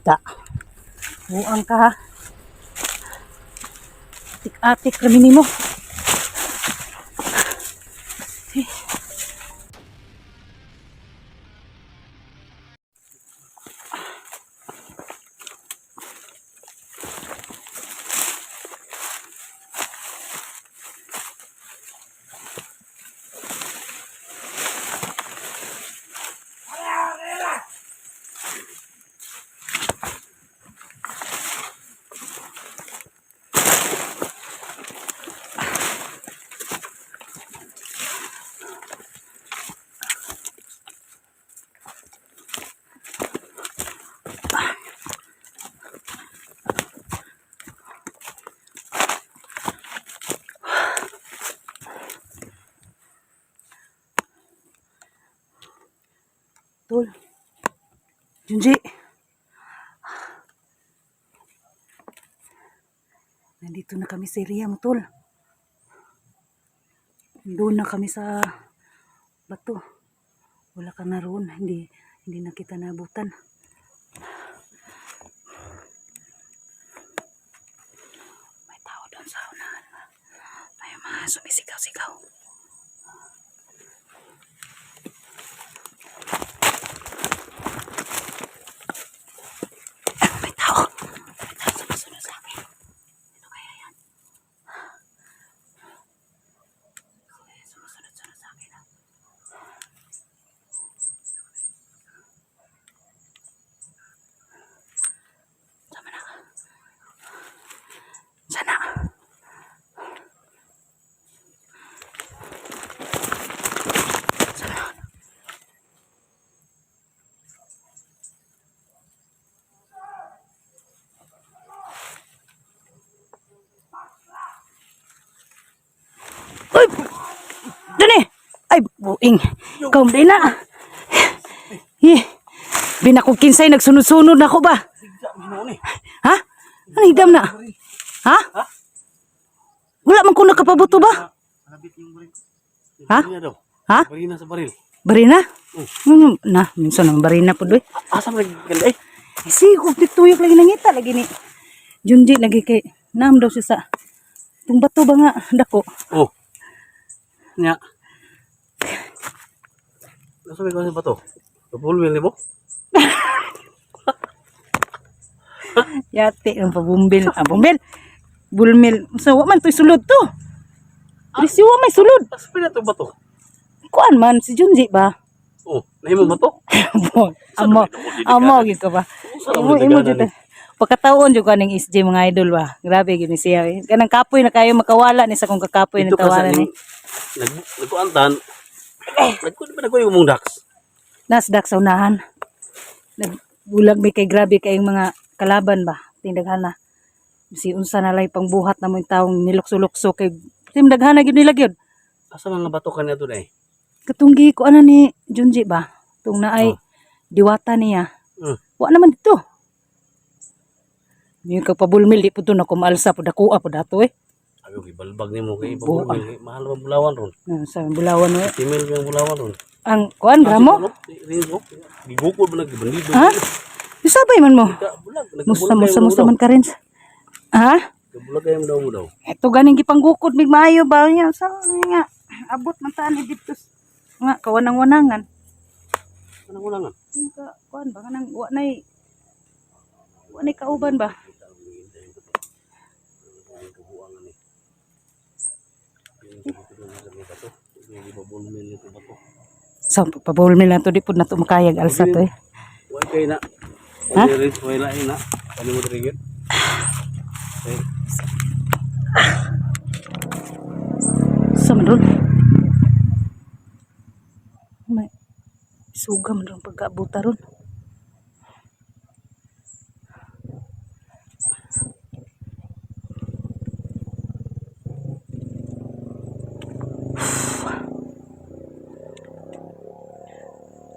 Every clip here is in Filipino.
Ta. Buang ka ha. Atik-atik kami mo. Tol. Junji. Nandito na kami sa area mo, Tol. Doon na kami sa bato. Wala ka na roon. Hindi na kita nabutan. May tao doon sa unahan. May mga sumisigaw-sigaw. Sana. Sana. Uy! Dani! Ay, buing. Ikaw din na. Binakog kinsay, nagsunod-sunod na ako ba? Ha? Ano higam na? Ha? Wala man ko nakapabuto ba? Ha? Ha? Barina sa baril. Barina? Na, minsan ang barina po doy. Asa mo ganda eh? Si, kumplit tuyok lagi nangita lagi ni. Junji lagi kay naam daw siya sa itong bato ba nga dako. Oh. Nya. Nasa may kasi bato? Kapulwil ni mo? Yate ang pabumbil. Ah, bumbil. Bulmil. So, wa man to'y sulod to. Presyo wa may sulod. Asa pa na ito bato? Kuan man, si Junji ba? Oh, nahimo bato? Amo, gid ka ba? Imo jud. Pagkataon jud kaning SJ mga idol ba. Grabe gid ni siya. Kanang kapoy na kayo makawala ni sa kung kakapoy ni tawanan ni. Nagkuantan. Nagkuan mong dax. Nasdak sa unahan. Nagbulag may kay grabe kayong mga kalaban ba. Tindaghan na. Si unsa na lay pangbuhat na mo yung taong nilukso-lukso kay timdaghan na gyud nila gyud. Asa mga bato kanya to dai? Katunggi ko ana ni Junji ba. Tung na ay diwata niya. Wa naman dito. Yung kagpabulmil di po to na kumalsa po dakuha po dato eh. Sabi ko ibalbag nimo kay ibulmil mahal ang bulawan ron. Sa bulawan eh. Timel yung bulawan ron. Ang kuan gramo? Ringo. Gigukod mo nagbandido. Ha? Isabay man mo. Bulag. Musta man ka rin. Ha? Bulag kayong daw mo daw. Ito ganing gipanggukod mig maayo ba niya sa nga abot man tani dito nga kawanang-wanangan. Wanang-wanangan. Kuan ba kanang wa nay kauban ba? So, pabulmil na to di pud na to makayag alsa to eh. Why kay na? Ha? Why lain na? Ano mo trigger? Sa man ron. May suga man ron pagkaabuta ron.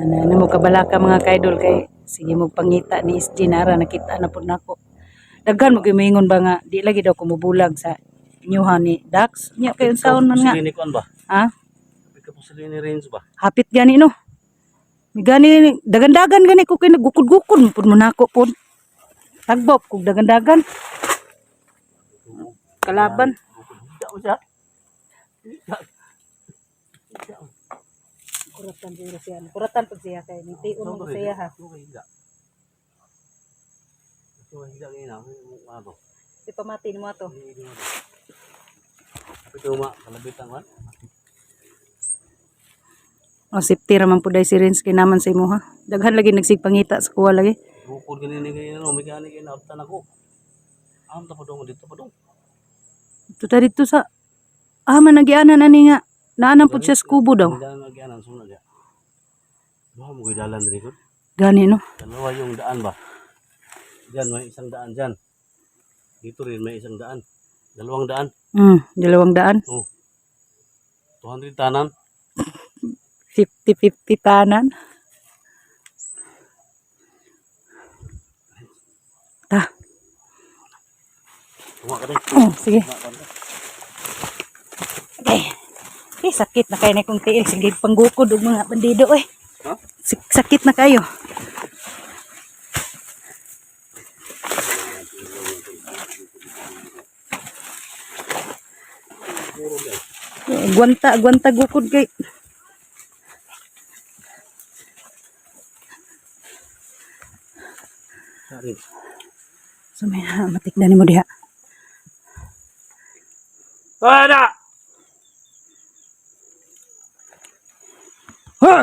Ano mo kabalaka mga kaidol kay sige mo pangita ni SG nara nakita na pud nako. Daghan mo gimingon ba nga di lagi daw kumubulag sa inyuhan ni Dax. Nya kay unsaon man nga. Sili kon ba? Ha? Kapit ka po sa ni range ba? Hapit gani no. May gani, dagan-dagan gani ko kay nagukod-gukod pud mo nako pud. Tagbop kog dagan-dagan. Kalaban. Higda mo siya. Kuratan din siya. Kuratan pag siya kay ni tiyon mo siya ha. Higda. Higda kayo na. Ano? Si pamati mo ato. Ito ma, kalabitan man. O safety raman pud si Renz kay naman sa imo ha. Daghan lagi nagsigpangita sa kuha lagi. Bukod ganyan kayo no, may gani kayo naabtan ako. Am ta padong dito padong. Ito dito sa man nagianan ani nga naanan pud siya sa kubo daw. Dalan nagyanan sunod ya. Duha mo koy dalan diri ko. Gani no. Dalawa yung daan ba? Diyan may isang daan diyan. Dito rin may isang daan. Dalawang daan. Dalawang daan. Oh. 200 tanan. 50-50 tanan. Ta. Tuwa ka rin. Sige. Okay. Sakit na kayo na kong tiil. Sige, panggukod og mga bandido eh. Ha? Sakit na kayo. Gwanta gukod kay. Sorry. So may matikdan mo diha. Ada. Ha!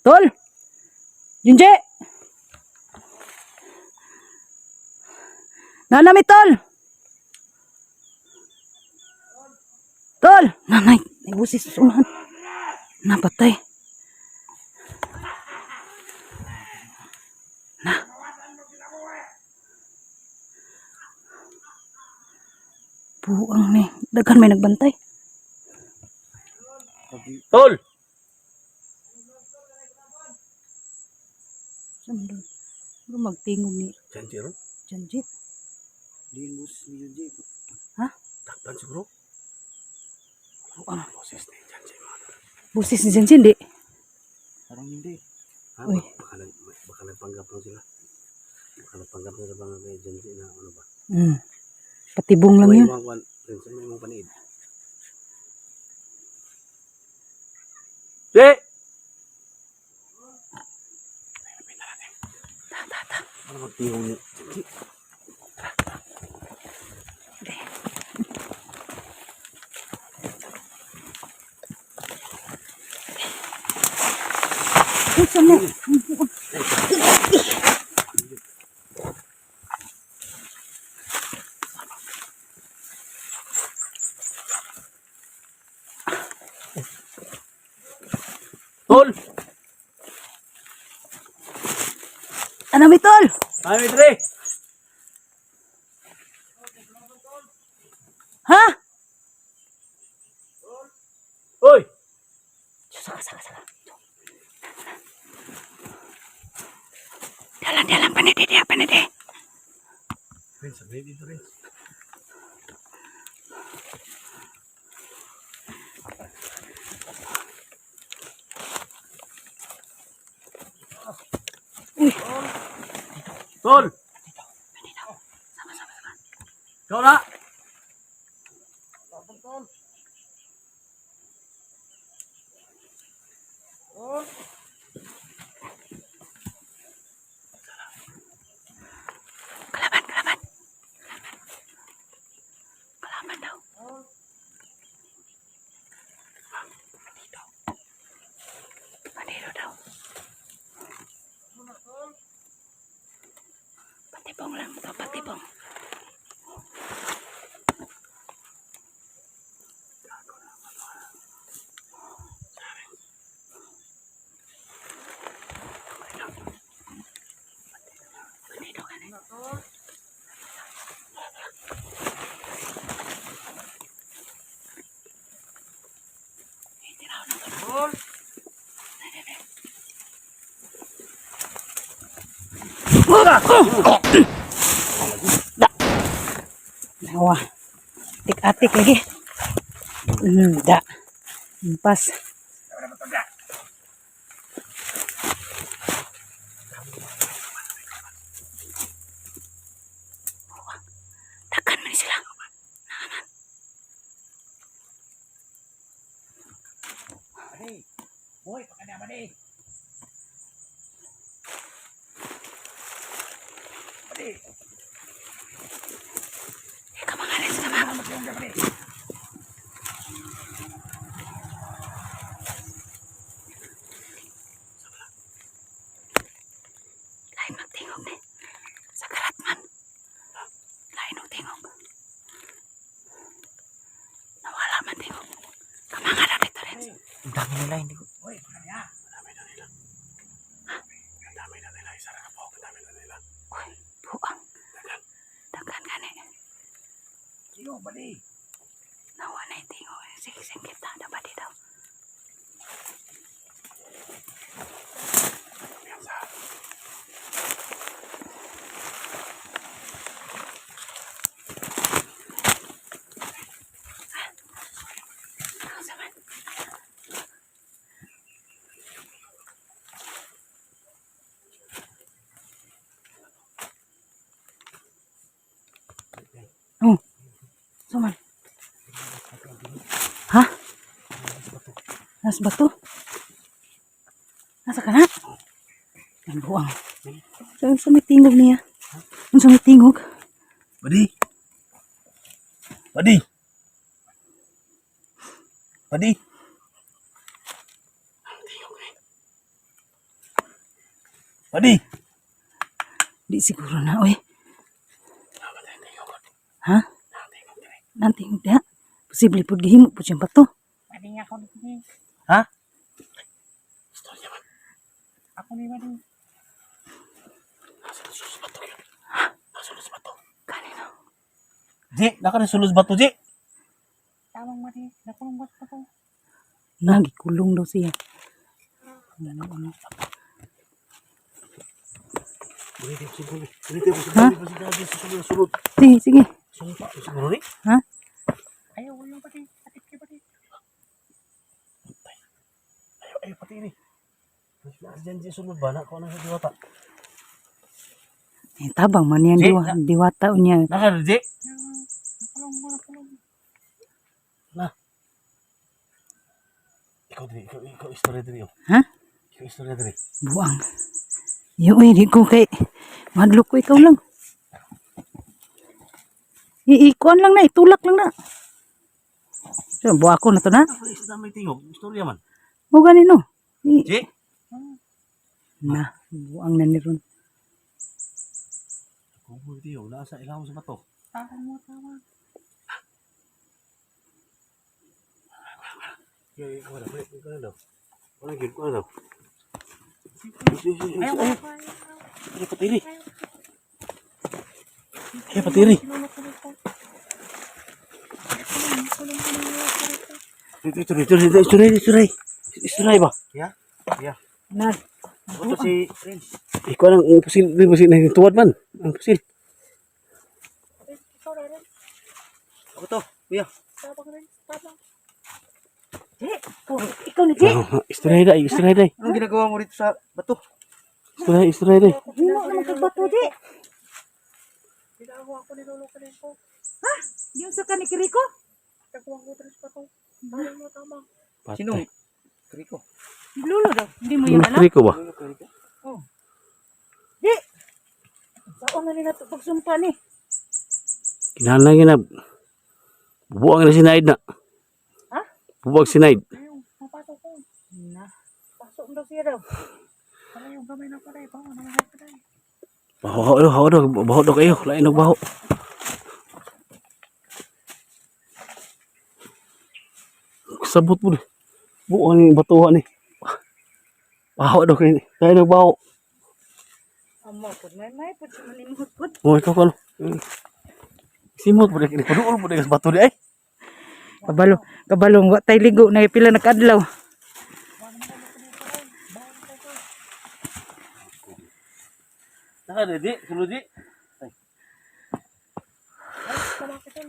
Tol! Junje! Nanami tol! Tol! Nanay! Ibusis sa unahan. Napatay. Buang ni. Daghan may nagbantay. Tol. Saan doon? Ano magtingog ni Janjiro. Janji? Linus ni Janji. Ha? Takpan siguro. Buang. Boses ni Janji. Busis ni Janji, hindi? Parang hindi. Ha? Uy. Baka nagpanggap lang sila. Baka nagpanggap lang sa mga kay Janji na ano ba? Patibong lang yun. May mga paniid. Si! Ano magtihong niyo? Si! Saan Tol! Ano may tol? Kami tre! Ha? Hoy! Saka. Dalan, panede. Rin, sabi dito rin. Tol! Sama. Ikaw na! Kalaban daw. Bandido daw. Patibong lang to, patibong. Bandido ka na. Nawa. Tik-atik lagi. Da. Pas. Hoy, pakana ba di? Badi. Ikaw mga alis ka ba? Lain magtingog ni. Sa karat man. Lain ang tingog. Nawala man tingog. Kamanga na dito rin. Ang dami nila, hindi ko. Hoy, pakana. Ang dami na nila. Ang dami na nila. Isa na ka po. Ang dami na nila. Uy, buang. Dagan gani. Iyo, badi. Nawala yung tingog. Sige, singkit na. Dapat dito. Oh, suman. Ha? Nas bato? Nasa ka na? Ang buang. Sa may tingog niya. Sa may tingog. Badi. Badi. Badi. Badi. Di siguro na, oy. Ha? Nantingog dia. Posible po gihimo po siyang bato. Pwede nga ako dito. Ha? Istorya man. Ako ni Wadi. Nasa sulus bato yun. Nasa sulus bato. Kanino? Ji, naka na sulus bato, Ji. Tamang Wadi. Nakulong ba't ako? Nagikulong daw siya. Ulitin ko siguro. Ulitin ko siguro. Sulod. Sige, sige. Sumpa. Siguro ni. Ha? Ayaw, ayaw Wadi. Atit ka Wadi. Ayaw, pati ini. Diyan, Ji, sulod ba? Nako na sa diwata. Eh, tabang man yan Si, diwata niya. Naka na, Ji. Nakulong. Na. Ikaw istorya diri. Ha? Ikaw istorya diri. Buang. Yo, di ko kay madlok ko ikaw lang. Iikuan lang na, itulak lang na. So, buwa ko na to na. Ako isa may tingog. Istorya man. O ganino. Ji. Na, buang na ni ron. Kung tingog, nasa ilaw sa bato. Tamang mo, tamang. Ikaw na daw. Ikaw na daw. Ayaw, Ay, ayaw. patiri. Ay, patiri. Ituray ba? Ya? Ya. Na, Ito si Prince. Ikaw ang pusil na tuwad man. Ang pusil. Ikaw na rin. Ako to, kuya. Tabang rin. Tabang. ikaw ni Jay. Isturay day. Anong ginagawa mo rito sa bato? Isturay day. Hino naman kagbato, Jay. Ginagawa ko ni Lolo ka rin ko. Yung sa kanikiriko? Nagawa ko rin sa bato. Tamang mo, tamang. Sino? Kriko. Lulo daw. Hindi mo yun alam? Kriko ba? Lolo ka rin ko. Jay. Saan na nila ito pagsumpa ni? Kinahanglan na. Bubuang na sinaid na. Ha? Bubuang sinaid. Ayaw, mapasok ko. Na, pasok daw siya daw. Para yung gamay na pala. Bawa na lahat ka tayo. Baho daw kayo. Lain og baho. Sabot mo. Buang ni batuha ni. Baho daw kayo. Lain og baho. Amo, pud may pud malimhot pud. Oh, ikaw ka. Simot mo rin. Paduol mo rin sa bato di ay. Kabalong wa tay ligo na pila nakadlaw. Naka di, sulod di. Ay, tama ka dun.